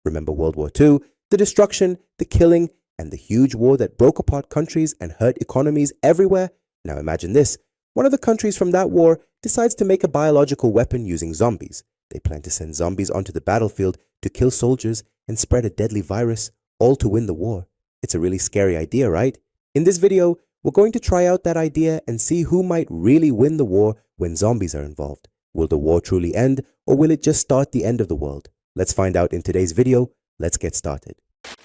Remember World War II, the destruction, the killing, and the huge war that broke apart countries and hurt economies everywhere? Now imagine this. One of the countries from that war decides to make a biological weapon using zombies. They plan to send zombies onto the battlefield to kill soldiers and spread a deadly virus, all to win the war. It's a really scary idea, right? In this video, we're going to try out that idea and see who might really win the war when zombies are involved. Will the war truly end, or will it just start the end of the world? Let's find out in today's video. Let's get started.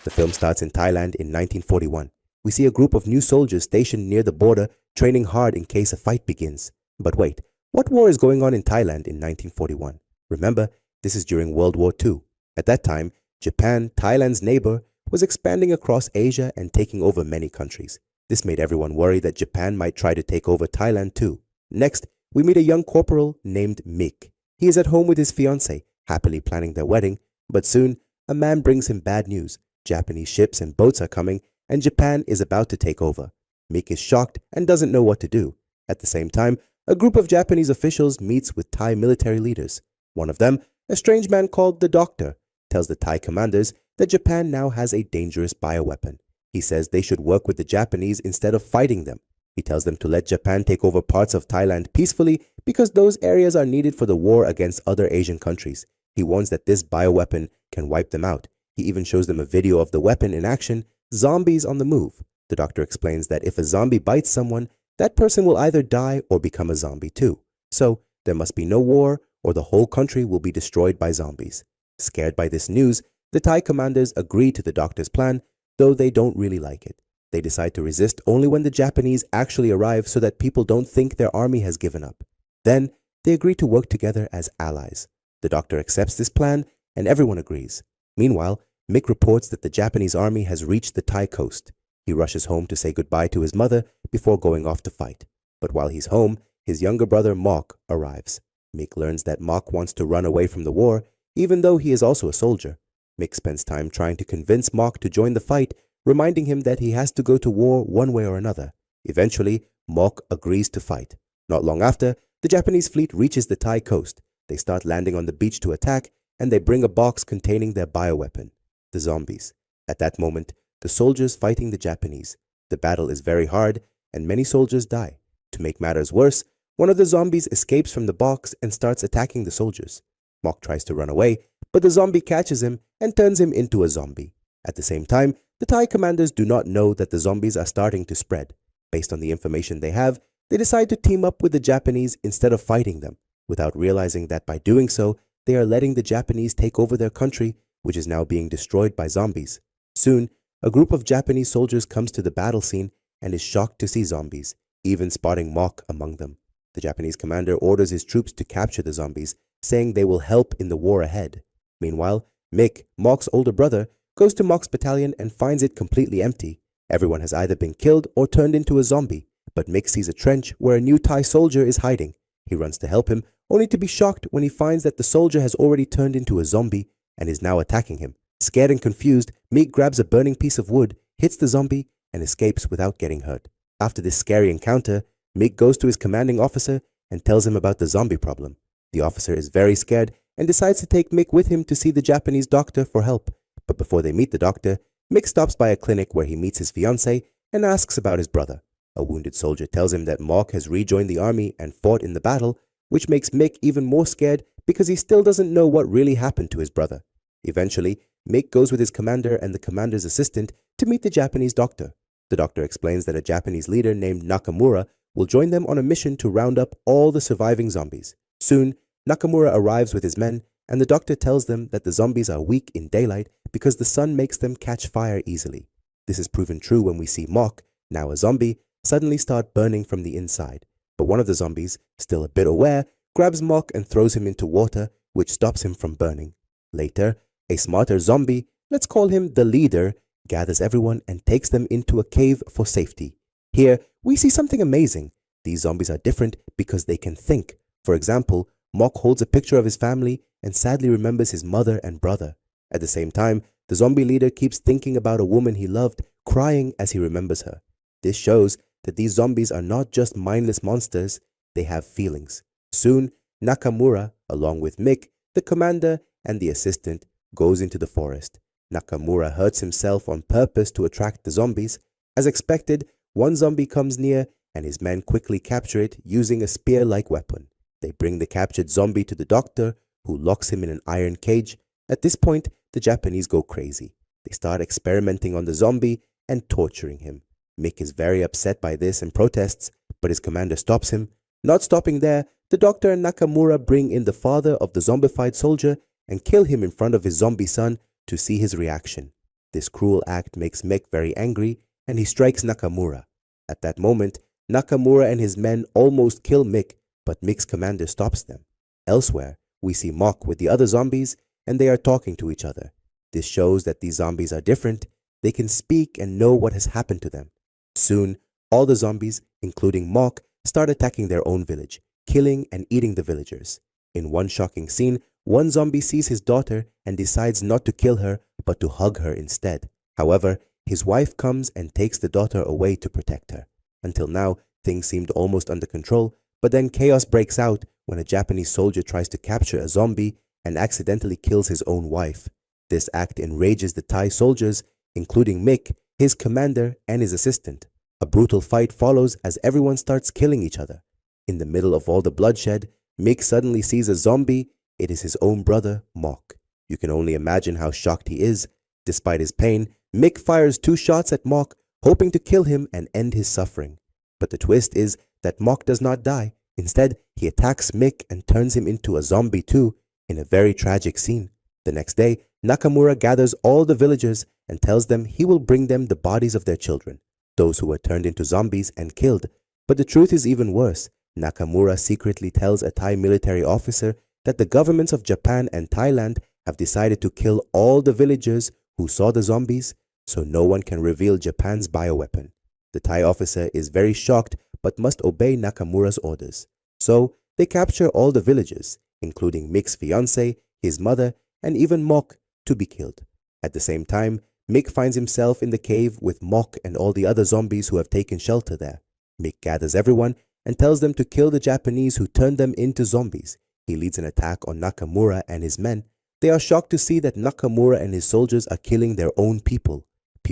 The film starts in Thailand in 1941. We see a group of new soldiers stationed near the border, training hard in case a fight begins. But wait, what war is going on in Thailand in 1941? Remember, this is during World War II. At that time, Japan, Thailand's neighbor, was expanding across Asia and taking over many countries. This made everyone worry that Japan might try to take over Thailand too. Next, we meet a young corporal named Mick. He is at home with his fiancée, happily planning their wedding, but soon a man brings him bad news. Japanese ships and boats are coming, and Japan is about to take over. Mick is shocked and doesn't know what to do. At the same time, a group of Japanese officials meets with Thai military leaders. One of them, a strange man called the Doctor, tells the Thai commanders that Japan now has a dangerous bioweapon. He says they should work with the Japanese instead of fighting them. He tells them to let Japan take over parts of Thailand peacefully because those areas are needed for the war against other Asian countries. He warns that this bioweapon can wipe them out. He even shows them a video of the weapon in action, zombies on the move. The Doctor explains that if a zombie bites someone, that person will either die or become a zombie too. So there must be no war, or the whole country will be destroyed by zombies. Scared by this news, the Thai commanders agree to the Doctor's plan, though they don't really like it. They decide to resist only when the Japanese actually arrive so that people don't think their army has given up. Then, they agree to work together as allies. The Doctor accepts this plan, and everyone agrees. Meanwhile, Mick reports that the Japanese army has reached the Thai coast. He rushes home to say goodbye to his mother before going off to fight. But while he's home, his younger brother Mark arrives. Mick learns that Mark wants to run away from the war, even though he is also a soldier. Mick spends time trying to convince Mark to join the fight, reminding him that he has to go to war one way or another. Eventually, Mark agrees to fight. Not long after, the Japanese fleet reaches the Thai coast. They start landing on the beach to attack, and they bring a box containing their bioweapon, the zombies. At that moment, the soldiers fighting the Japanese. The battle is very hard, and many soldiers die. To make matters worse, one of the zombies escapes from the box and starts attacking the soldiers. Mark tries to run away, but the zombie catches him and turns him into a zombie. At the same time, the Thai commanders do not know that the zombies are starting to spread. Based on the information they have, they decide to team up with the Japanese instead of fighting them, without realizing that by doing so, they are letting the Japanese take over their country, which is now being destroyed by zombies. Soon, a group of Japanese soldiers comes to the battle scene and is shocked to see zombies, even spotting Mark among them. The Japanese commander orders his troops to capture the zombies, saying they will help in the war ahead. Meanwhile, Mick, Mark's older brother, goes to Mark's battalion and finds it completely empty. Everyone has either been killed or turned into a zombie, but Mick sees a trench where a new Thai soldier is hiding. He runs to help him, only to be shocked when he finds that the soldier has already turned into a zombie and is now attacking him. Scared and confused, Mick grabs a burning piece of wood, hits the zombie, and escapes without getting hurt. After this scary encounter, Mick goes to his commanding officer and tells him about the zombie problem. The officer is very scared and decides to take Mick with him to see the Japanese doctor for help. But before they meet the doctor, Mick stops by a clinic where he meets his fiancée and asks about his brother. A wounded soldier tells him that Mark has rejoined the army and fought in the battle, which makes Mick even more scared because he still doesn't know what really happened to his brother. Eventually, Mick goes with his commander and the commander's assistant to meet the Japanese doctor. The doctor explains that a Japanese leader named Nakamura will join them on a mission to round up all the surviving zombies. Soon, Nakamura arrives with his men, and the doctor tells them that the zombies are weak in daylight because the sun makes them catch fire easily. This is proven true when we see Mark, now a zombie, suddenly start burning from the inside. But one of the zombies, still a bit aware, grabs Mark and throws him into water, which stops him from burning. Later, a smarter zombie, let's call him the leader, gathers everyone and takes them into a cave for safety. Here, we see something amazing. These zombies are different because they can think. For example, Mark holds a picture of his family and sadly remembers his mother and brother. At the same time, the zombie leader keeps thinking about a woman he loved, crying as he remembers her. This shows that these zombies are not just mindless monsters, they have feelings. Soon, Nakamura, along with Mick, the commander, and the assistant, goes into the forest. Nakamura hurts himself on purpose to attract the zombies. As expected, one zombie comes near and his men quickly capture it using a spear-like weapon. They bring the captured zombie to the doctor, who locks him in an iron cage. At this point, the Japanese go crazy. They start experimenting on the zombie and torturing him. Mick is very upset by this and protests, but his commander stops him. Not stopping there, the doctor and Nakamura bring in the father of the zombified soldier and kill him in front of his zombie son to see his reaction. This cruel act makes Mick very angry and he strikes Nakamura. At that moment, Nakamura and his men almost kill Mick, but Mick's commander stops them. Elsewhere, we see Mock with the other zombies and they are talking to each other. This shows that these zombies are different. They can speak and know what has happened to them. Soon, all the zombies, including Mock, start attacking their own village, killing and eating the villagers. In one shocking scene, one zombie sees his daughter and decides not to kill her but to hug her instead. However, his wife comes and takes the daughter away to protect her. Until now, things seemed almost under control, but then chaos breaks out when a Japanese soldier tries to capture a zombie and accidentally kills his own wife. This act enrages the Thai soldiers, including Mick, his commander, and his assistant. A brutal fight follows as everyone starts killing each other. In the middle of all the bloodshed, Mick suddenly sees a zombie. It is his own brother, Mock. You can only imagine how shocked he is. Despite his pain, Mick fires 2 shots at Mock, hoping to kill him and end his suffering. But the twist is that Mock does not die. Instead, he attacks Mick and turns him into a zombie too, in a very tragic scene. The next day, Nakamura gathers all the villagers and tells them he will bring them the bodies of their children, those who were turned into zombies and killed. But the truth is even worse. Nakamura secretly tells a Thai military officer that the governments of Japan and Thailand have decided to kill all the villagers who saw the zombies, so no one can reveal Japan's bioweapon. The Thai officer is very shocked but must obey Nakamura's orders. So they capture all the villagers, including Mick's fiancée, his mother, and even Mock, to be killed. At the same time, Mick finds himself in the cave with Mock and all the other zombies who have taken shelter there. Mick gathers everyone and tells them to kill the Japanese who turned them into zombies. He leads an attack on Nakamura and his men. They are shocked to see that Nakamura and his soldiers are killing their own people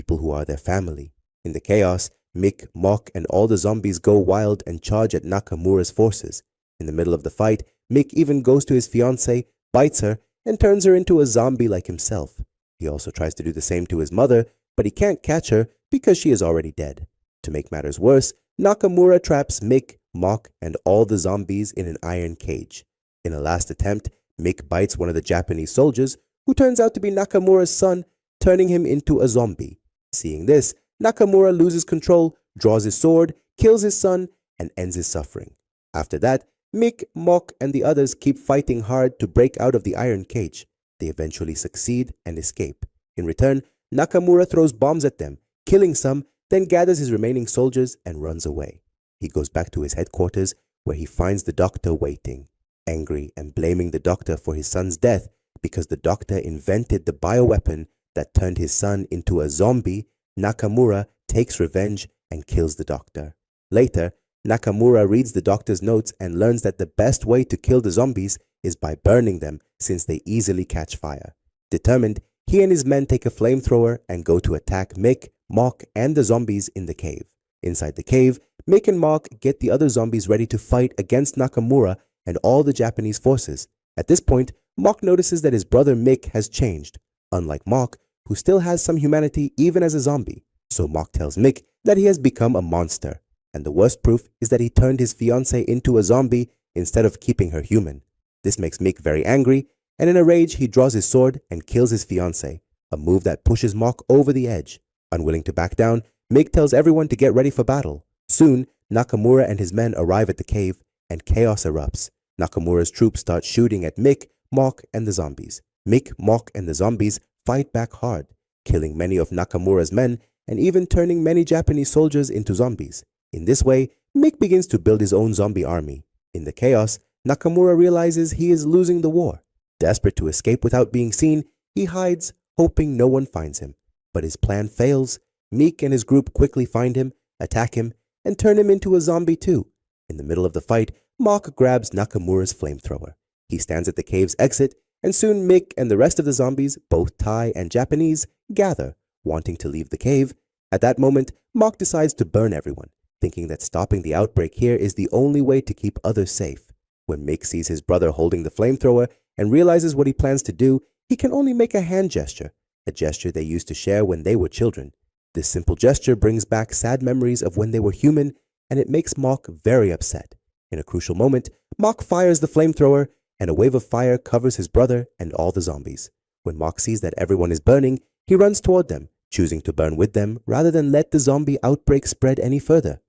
who are their family. In the chaos, Mick, Mock, and all the zombies go wild and charge at Nakamura's forces. In the middle of the fight, Mick even goes to his fiancée, bites her, and turns her into a zombie like himself. He also tries to do the same to his mother, but he can't catch her because she is already dead. To make matters worse, Nakamura traps Mick, Mock, and all the zombies in an iron cage. In a last attempt, Mick bites one of the Japanese soldiers, who turns out to be Nakamura's son, turning him into a zombie. Seeing this, Nakamura loses control, draws his sword, kills his son, and ends his suffering. After that, Mick, Mock, and the others keep fighting hard to break out of the iron cage. They eventually succeed and escape. In return, Nakamura throws bombs at them, killing some, then gathers his remaining soldiers and runs away. He goes back to his headquarters, where he finds the doctor waiting. Angry and blaming the doctor for his son's death because the doctor invented the bioweapon that turned his son into a zombie, Nakamura takes revenge and kills the doctor. Later, Nakamura reads the doctor's notes and learns that the best way to kill the zombies is by burning them, since they easily catch fire. Determined, he and his men take a flamethrower and go to attack Mick, Mock, and the zombies in the cave. Inside the cave, Mick and Mock get the other zombies ready to fight against Nakamura and all the Japanese forces. At this point, Mock notices that his brother Mick has changed, unlike Mock, who still has some humanity even as a zombie. So Mock tells Mick that he has become a monster, and the worst proof is that he turned his fiancée into a zombie instead of keeping her human. This makes Mick very angry, and in a rage he draws his sword and kills his fiancée, a move that pushes Mock over the edge. Unwilling to back down, Mick tells everyone to get ready for battle. Soon, Nakamura and his men arrive at the cave, and chaos erupts. Nakamura's troops start shooting at Mick, Mock, and the zombies. Mick, Mock, and the zombies fight back hard, killing many of Nakamura's men and even turning many Japanese soldiers into zombies. In this way, Mick begins to build his own zombie army. In the chaos, Nakamura realizes he is losing the war. Desperate to escape without being seen, he hides, hoping no one finds him. But his plan fails. Mick and his group quickly find him, attack him, and turn him into a zombie too. In the middle of the fight, Mock grabs Nakamura's flamethrower. He stands at the cave's exit and soon Mick and the rest of the zombies, both Thai and Japanese, gather, wanting to leave the cave. At that moment, Mock decides to burn everyone, thinking that stopping the outbreak here is the only way to keep others safe. When Mick sees his brother holding the flamethrower and realizes what he plans to do, he can only make a hand gesture, a gesture they used to share when they were children. This simple gesture brings back sad memories of when they were human, and it makes Mock very upset. In a crucial moment, Mock fires the flamethrower, and a wave of fire covers his brother and all the zombies. When Mock sees that everyone is burning, he runs toward them, choosing to burn with them rather than let the zombie outbreak spread any further.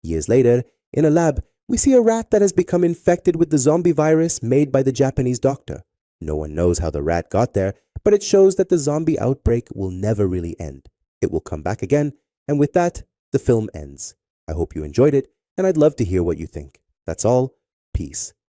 Years later, in a lab, we see a rat that has become infected with the zombie virus made by the Japanese doctor. No one knows how the rat got there, but it shows that the zombie outbreak will never really end. It will come back again, and with that, the film ends. I hope you enjoyed it, and I'd love to hear what you think. That's all. Peace.